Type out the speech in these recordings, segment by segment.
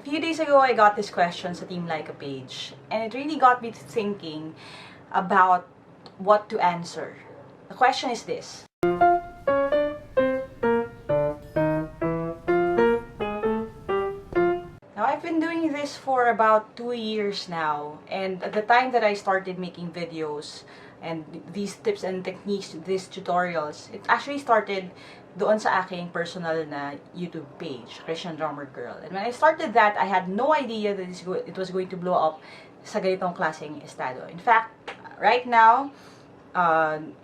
A few days ago, I got this question sa Team Lyqa page, and it really got me thinking about what to answer. The question is this. Now, I've been doing this for about 2 years now, and at the time that I started making videos and these tips and techniques, these tutorials, it actually started doon sa aking personal na YouTube page, Christian Drummer Girl. And when I started that, I had no idea that it was going to blow up sa ganitong klaseng estado. In fact, right now,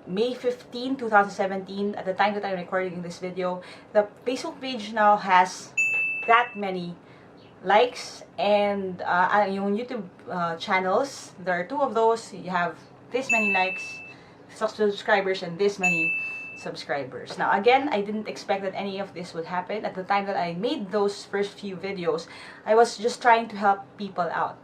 May 15, 2017, at the time that I'm recording this video, the Facebook page now has that many likes, and yung YouTube channels, there are 2 of those. You have this many likes, subscribers, and this many subscribers. Now again, I didn't expect that any of this would happen. At the time that I made those first few videos, I was just trying to help people out.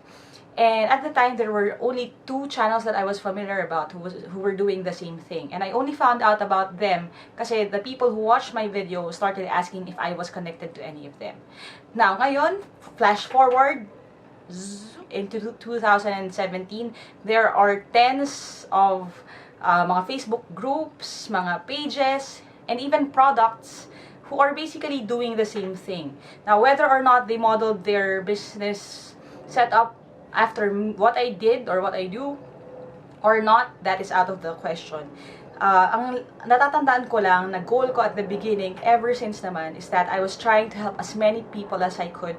And at the time, there were only 2 channels that I was familiar about who were doing the same thing. And I only found out about them kasi the people who watched my video started asking if I was connected to any of them. Now, ngayon, flash forward into 2017, there are tens of mga Facebook groups, mga pages, and even products who are basically doing the same thing. Now, whether or not they modeled their business setup after what I did or what I do or not, that is out of the question. Ang natatandaan ko lang na goal ko at the beginning, ever since naman, is that I was trying to help as many people as I could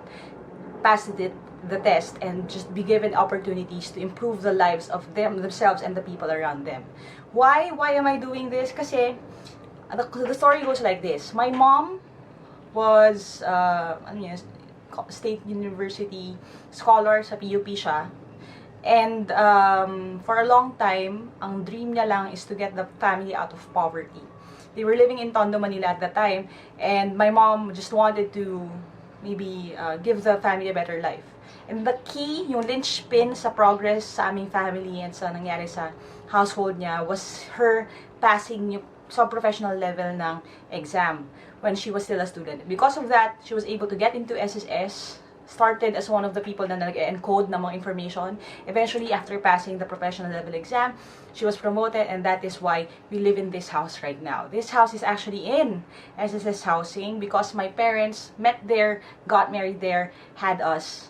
pass the test and just be given opportunities to improve the lives of themselves and the people around them. Why am I doing this? Kasi the story goes like this. My mom was State University scholar sa PUP siya. And for a long time, ang dream niya lang is to get the family out of poverty. They were living in Tondo, Manila at the time, and my mom just wanted to maybe give the family a better life. And the key, yung linchpin sa progress sa aming family and sa nangyari sa household niya was her passing yung sub-professional level ng exam when she was still a student. Because of that, she was able to get into SSS, started as one of the people na nag-encode ng mga information. Eventually, after passing the professional level exam, she was promoted, and that is why we live in this house right now. This house is actually in SSS housing because my parents met there, got married there, had us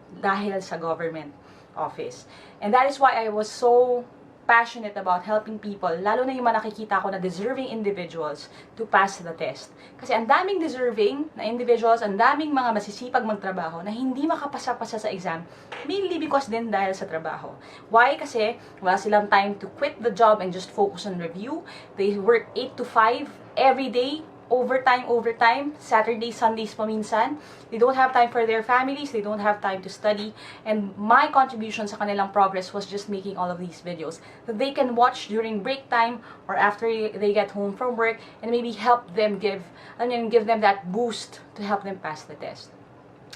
dahil sa government office. And that is why I was so passionate about helping people, lalo na yung mga nakikita ko na deserving individuals to pass the test. Kasi ang daming deserving na individuals, ang daming mga masisipag magtrabaho na hindi makapasa-pasa sa exam, mainly because din dahil sa trabaho. Why? Kasi wala silang time to quit the job and just focus on review. They work 8 to 5 every day, overtime, Saturdays, Sundays paminsan. They don't have time for their families, they don't have time to study, and my contribution sa kanilang progress was just making all of these videos that they can watch during break time or after they get home from work, and maybe help them give them that boost to help them pass the test.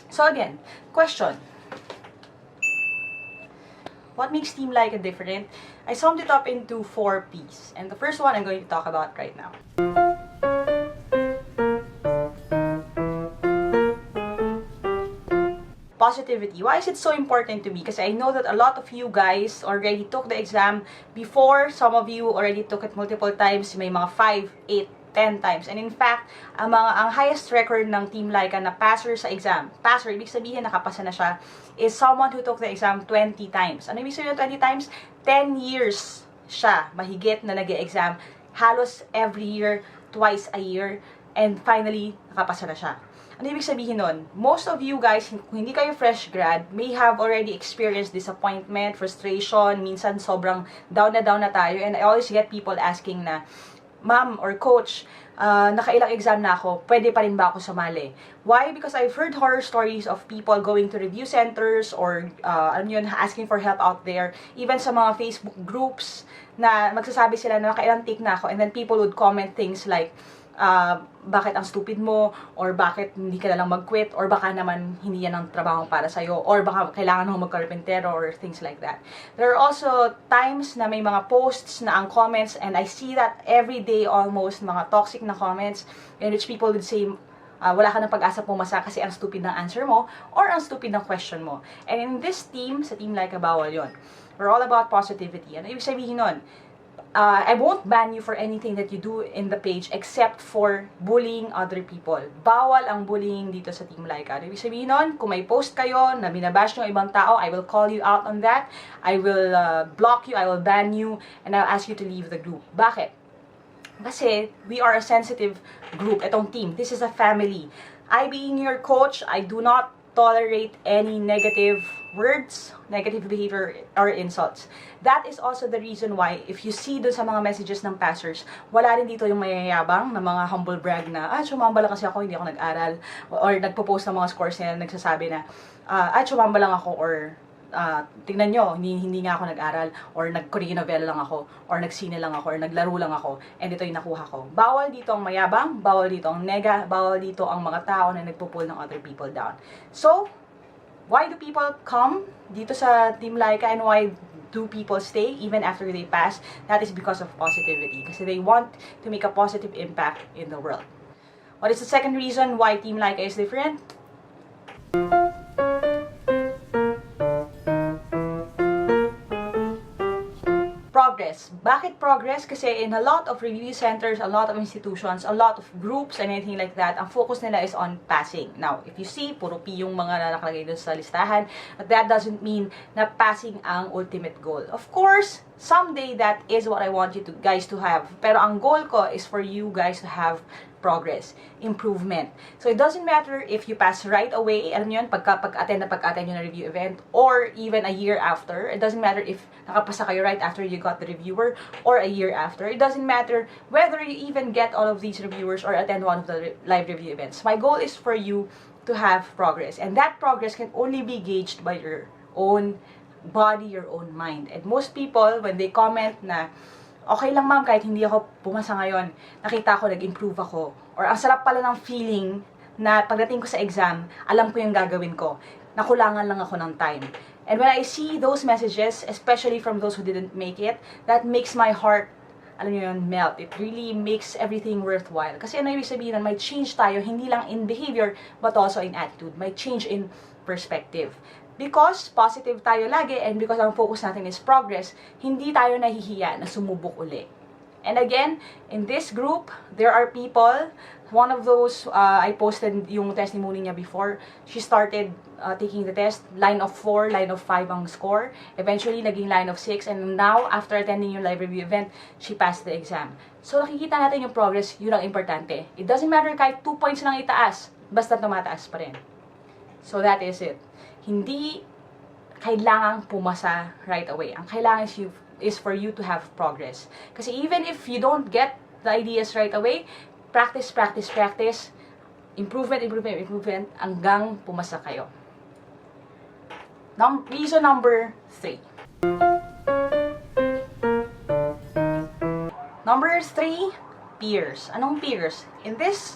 So again, question. What makes Team Lyqa different? I summed it up into 4 P's, and the first one I'm going to talk about right now. Positivity. Why is it so important to me? Because I know that a lot of you guys already took the exam before. Some of you already took it multiple times. May mga 5, 8, 10 times. And in fact, ang highest record ng Team Lyqa na passer sa exam, passer, ibig sabihin nakapasa na siya, is someone who took the exam 20 times. Ano ibig sabihin 20 times? 10 years siya, mahigit na nag-e-exam. Halos every year, twice a year. And finally, nakapasa na siya. Ano ibig sabihin nun? Most of you guys, kung hindi kayo fresh grad, may have already experienced disappointment, frustration, minsan sobrang down na tayo. And I always get people asking na, Ma'am or Coach, nakailang exam na ako, pwede pa rin ba ako sumali? Why? Because I've heard horror stories of people going to review centers or asking for help out there. Even sa mga Facebook groups na magsasabi sila na nakailang take na ako, and then people would comment things like, bakit ang stupid mo, or bakit hindi ka na lang mag-quit, or baka naman hindi yan ang trabaho para sa'yo, or baka kailangan mo magkarpentero, or things like that. There are also times na may mga posts na ang comments, and I see that every day almost, mga toxic na comments, in which people would say, wala ka ng pag-asa pumasa kasi ang stupid ng answer mo or ang stupid ng question mo. And in this team, sa Team Lyqa, bawal yon. We're all about positivity. Ano ibig sabihin nun? I won't ban you for anything that you do in the page except for bullying other people. Bawal ang bullying dito sa Team Lyqa. Ibig sabihin nun, kung may post kayo na binabash nyo ibang tao, I will call you out on that. I will block you, I will ban you, and I'll ask you to leave the group. Bakit? Kasi we are a sensitive group, itong team. This is a family. I being your coach, I do not tolerate any negative words, negative behavior, or insults. That is also the reason why, if you see dun sa mga messages ng pastors, wala rin dito yung mayayabang na mga humble brag na, sumamba lang kasi ako, hindi ako nag-aral, or nagpo-post ng mga scores nila, nagsasabi na, sumamba lang ako, or tingnan nyo, hindi nga ako nag-aral, or nag-Korean novela lang ako, or nagsine lang ako, or naglaro lang ako, and ito yung nakuha ko. Bawal dito ang mayabang, bawal dito ang nega, bawal dito ang mga tao na nagpo-pull ng other people down. So, why do people come dito sa Team Lyqa, and why do people stay even after they pass? That is because of positivity. Kasi they want to make a positive impact in the world. What is the second reason why Team Lyqa is different? Progress. Bakit progress? Kasi in a lot of review centers, a lot of institutions, a lot of groups, and anything like that, ang focus nila is on passing. Now, if you see, puro P yung mga nakalagay dun sa listahan, but that doesn't mean na passing ang ultimate goal. Of course, someday that is what I want you guys to have. Pero ang goal ko is for you guys to have progress, improvement. So it doesn't matter if you pass right away, alam niyo yun, pag-attend nyo na review event, or even a year after. It doesn't matter if nakapasa kayo right after you got the reviewer, or a year after. It doesn't matter whether you even get all of these reviewers or attend one of the live review events. My goal is for you to have progress, and that progress can only be gauged by your own body, your own mind. And most people, when they comment na, okay lang ma'am, kahit hindi ako pumasa ngayon, nakita ko, nag-improve ako. Or ang sarap pala ng feeling na pagdating ko sa exam, alam ko yung gagawin ko. Nakulangan lang ako ng time. And when I see those messages, especially from those who didn't make it, that makes my heart, alam niyo yun, melt. It really makes everything worthwhile. Kasi ano ibig sabihin nun, may change tayo, hindi lang in behavior, but also in attitude. May change in perspective. Because positive tayo lagi, and because ang focus natin is progress, hindi tayo nahihiya na sumubok uli. And again, in this group, there are people, one of those, I posted yung testimony niya before, she started taking the test, line of 4, line of 5 ang score, eventually naging line of 6, and now, after attending yung live review event, she passed the exam. So nakikita natin yung progress, yun ang importante. It doesn't matter kahit 2 points lang itaas, basta tumataas pa rin. So that is it. Hindi kailangang pumasa right away. Ang kailangan is for you to have progress. Kasi even if you don't get the ideas right away, practice, practice, practice, improvement, improvement, improvement, hanggang pumasa kayo. Reason number 3. Number 3, peers. Anong peers? In this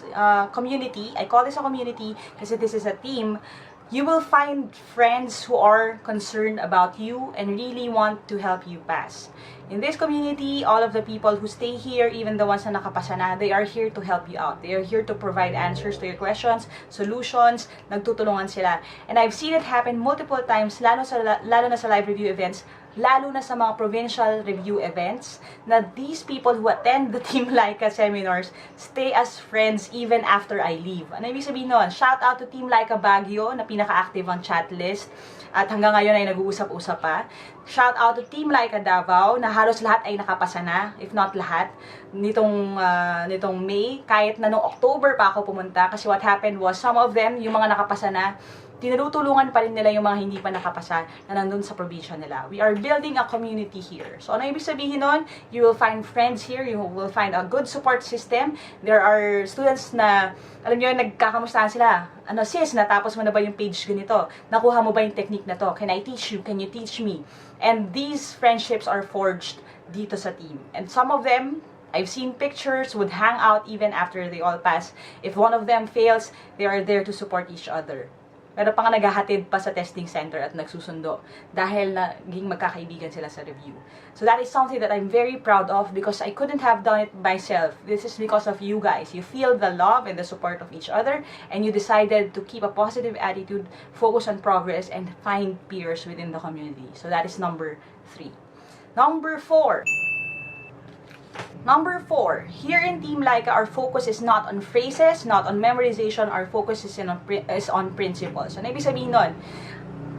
community, I call this a community kasi this is a team. You will find friends who are concerned about you and really want to help you pass. In this community, all of the people who stay here, even the ones na nakapasa na, they are here to help you out. They are here to provide answers to your questions, solutions, nagtutulungan sila. And I've seen it happen multiple times, lalo na sa live review events, lalo na sa mga provincial review events, na these people who attend the Team Lyqa seminars stay as friends even after I leave. Ano ibig sabihin nun? Shout out to Team Lyqa Baguio na pinaka-active ang chat list at hanggang ngayon ay nag-uusap-usap pa. Shout out to Team Lyqa Davao na halos lahat ay nakapasa na, if not lahat, nitong May, kahit na noong October pa ako pumunta kasi what happened was some of them, yung mga nakapasa na, tinutulungan pa rin nila yung mga hindi pa nakapasa na nandun sa probinsya nila. We are building a community here. So, ano ibig sabihin nun? You will find friends here. You will find a good support system. There are students na, alam nyo, nagkakamustahan sila. Ano, sis, natapos mo na ba yung page ganito? Nakuha mo ba yung technique na to? Can I teach you? Can you teach me? And these friendships are forged dito sa team. And some of them, I've seen pictures, would hang out even after they all pass. If one of them fails, they are there to support each other. Pero pang naghahatid pa sa testing center at nagsusundo dahil naging magkakaibigan sila sa review. So that is something that I'm very proud of because I couldn't have done it myself. This is because of you guys. You feel the love and the support of each other, and you decided to keep a positive attitude, focus on progress, and find peers within the community. So that is number 3. Number 4. Number 4, here in Team Lyqa, our focus is not on phrases, not on memorization. Our focus is on principles. So, ibig sabihin nun,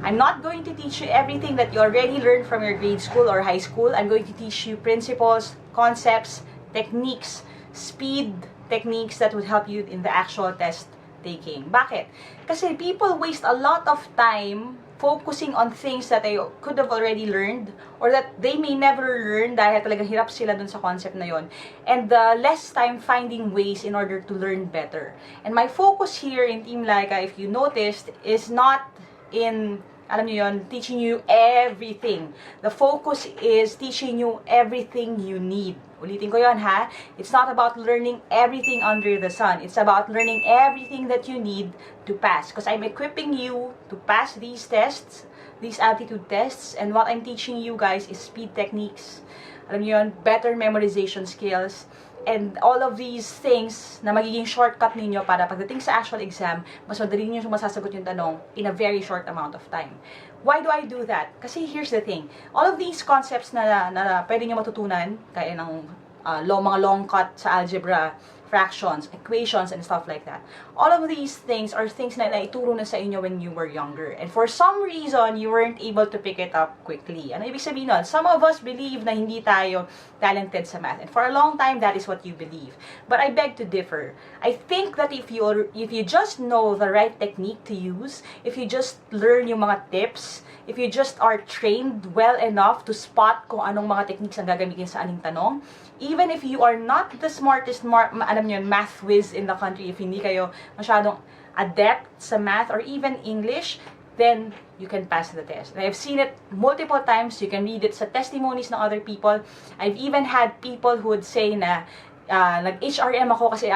I'm not going to teach you everything that you already learned from your grade school or high school. I'm going to teach you principles, concepts, techniques, speed techniques that would help you in the actual test taking. Bakit? Kasi people waste a lot of time focusing on things that they could have already learned or that they may never learn dahil talagang hirap sila dun sa concept na yon, and less time finding ways in order to learn better. And my focus here in Team Lyqa, if you noticed, is not in, alam niyo yon, teaching you everything. The focus is teaching you everything you need. Ulitin ko yon, ha? It's not about learning everything under the sun. It's about learning everything that you need to pass. Because I'm equipping you to pass these tests, these aptitude tests, and what I'm teaching you guys is speed techniques, alam niyo yon, better memorization skills, and all of these things na magiging shortcut ninyo para pagdating sa actual exam, mas madali niyo masasagot yung tanong in a very short amount of time. Why do I do that? Kasi here's the thing. All of these concepts na pwede nyo matutunan, kaya ng mga long cut sa algebra, fractions, equations, and stuff like that. All of these things are things na naituro na sa inyo when you were younger. And for some reason, you weren't able to pick it up quickly. Ano ibig sabihin nun? Some of us believe na hindi tayo talented sa math. And for a long time, that is what you believe. But I beg to differ. I think that if you just know the right technique to use, if you just learn yung mga tips, if you just are trained well enough to spot kung anong mga techniques ang gagamitin sa aning tanong, even if you are not the smartest, alam niyo, math whiz in the country, if hindi kayo masyadong adept sa math or even English, then you can pass the test. I've seen it multiple times. You can read it sa testimonies ng other people. I've even had people who would say na nag-HRM ako kasi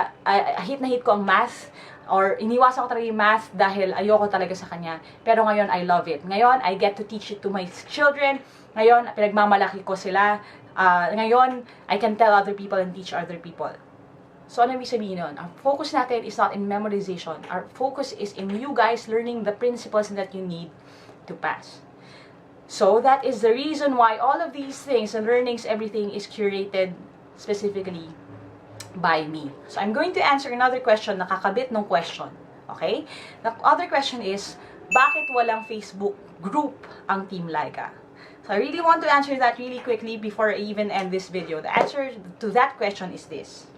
hit na hit ko ang math, or iniwasan ko talaga yung math dahil ayoko talaga sa kanya. Pero ngayon, I love it. Ngayon, I get to teach it to my children. Ngayon, pinagmamalaki ko sila. Ngayon, I can tell other people and teach other people. So, ano ibig sabihin nun? Our focus natin is not in memorization. Our focus is in you guys learning the principles that you need to pass. So, that is the reason why all of these things and learnings, everything is curated specifically by me. So, I'm going to answer another question, nakakabit ng question. Okay? The other question is, bakit walang Facebook group ang Team Lyqa? So, I really want to answer that really quickly before I even end this video. The answer to that question is this.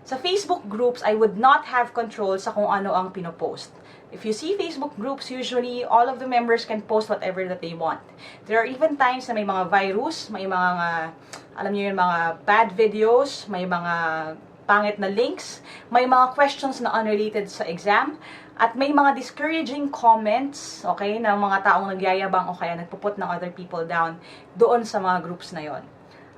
Sa Facebook groups, I would not have control sa kung ano ang pinopost. If you see Facebook groups, usually all of the members can post whatever that they want. There are even times na may mga virus, may mga, alam niyo yun, mga bad videos, may mga pangit na links, may mga questions na unrelated sa exam, at may mga discouraging comments, okay, na mga taong nagyayabang o kaya nagpuput ng other people down doon sa mga groups na yon.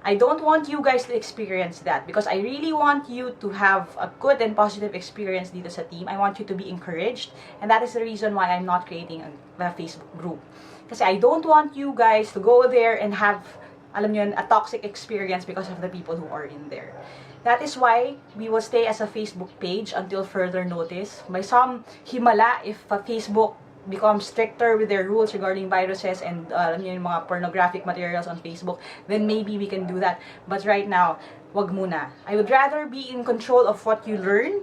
I don't want you guys to experience that because I really want you to have a good and positive experience dito sa team. I want you to be encouraged, and that is the reason why I'm not creating a Facebook group. Kasi I don't want you guys to go there and have, alam niyo, a toxic experience because of the people who are in there. That is why we will stay as a Facebook page until further notice. May some himala if Facebook become stricter with their rules regarding viruses and alam niyo yung mga pornographic materials on Facebook, then maybe we can do that. But right now, wag muna. I would rather be in control of what you learn,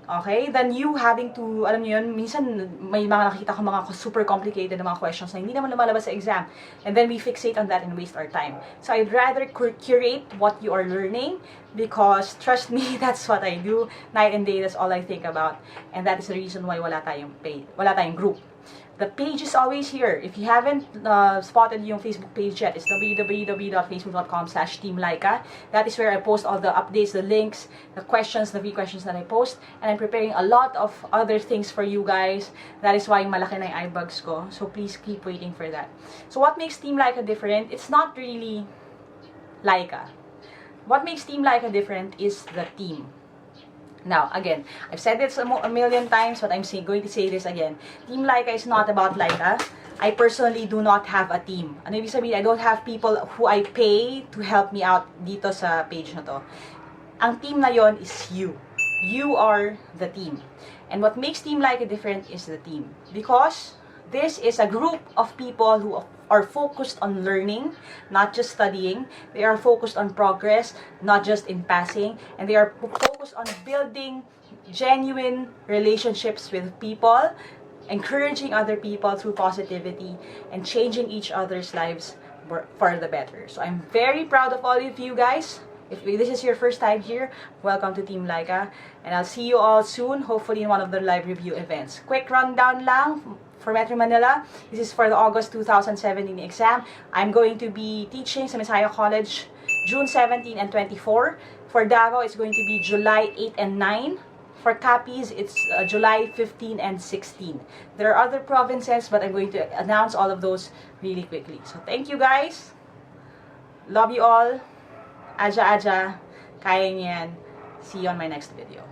okay, than you having to, alam niyo yun, minsan may mga nakita ko mga super complicated na mga questions na hindi naman lumalabas sa exam, and then we fixate on that and waste our time. So I'd rather curate what you are learning, because trust me, that's what I do night and day. That's all I think about, and that is the reason why wala tayong group. The page is always here. If you haven't spotted yung Facebook page yet, it's www.facebook.com/teamlyqa. That is where I post all the updates, the links, the questions, the questions that I post. And I'm preparing a lot of other things for you guys. That is why malaki na yung eyebags ko. So please keep waiting for that. So what makes Team Lyqa different? It's not really Lyqa. What makes Team Lyqa different is the team. Now, again, I've said this a million times, but I'm going to say this again. Team Lyqa is not about Lyqa. I personally do not have a team. Ano ibig sabihin? I don't have people who I pay to help me out dito sa page na to. Ang team na yon is you. You are the team. And what makes Team Lyqa different is the team. Because this is a group of people who are focused on learning, not just studying. They are focused on progress, not just in passing. And they are focused on building genuine relationships with people, encouraging other people through positivity, and changing each other's lives for the better. So I'm very proud of all of you guys. If this is your first time here, welcome to Team Lyqa. And I'll see you all soon, hopefully in one of the live review events. Quick rundown lang for Metro Manila. This is for the August 2017 exam. I'm going to be teaching sa Messiah College June 17 and 24. For Davao, it's going to be July 8 and 9. For Capiz, it's July 15 and 16. There are other provinces, but I'm going to announce all of those really quickly. So thank you guys. Love you all. Aja, kaya niyan. See you on my next video.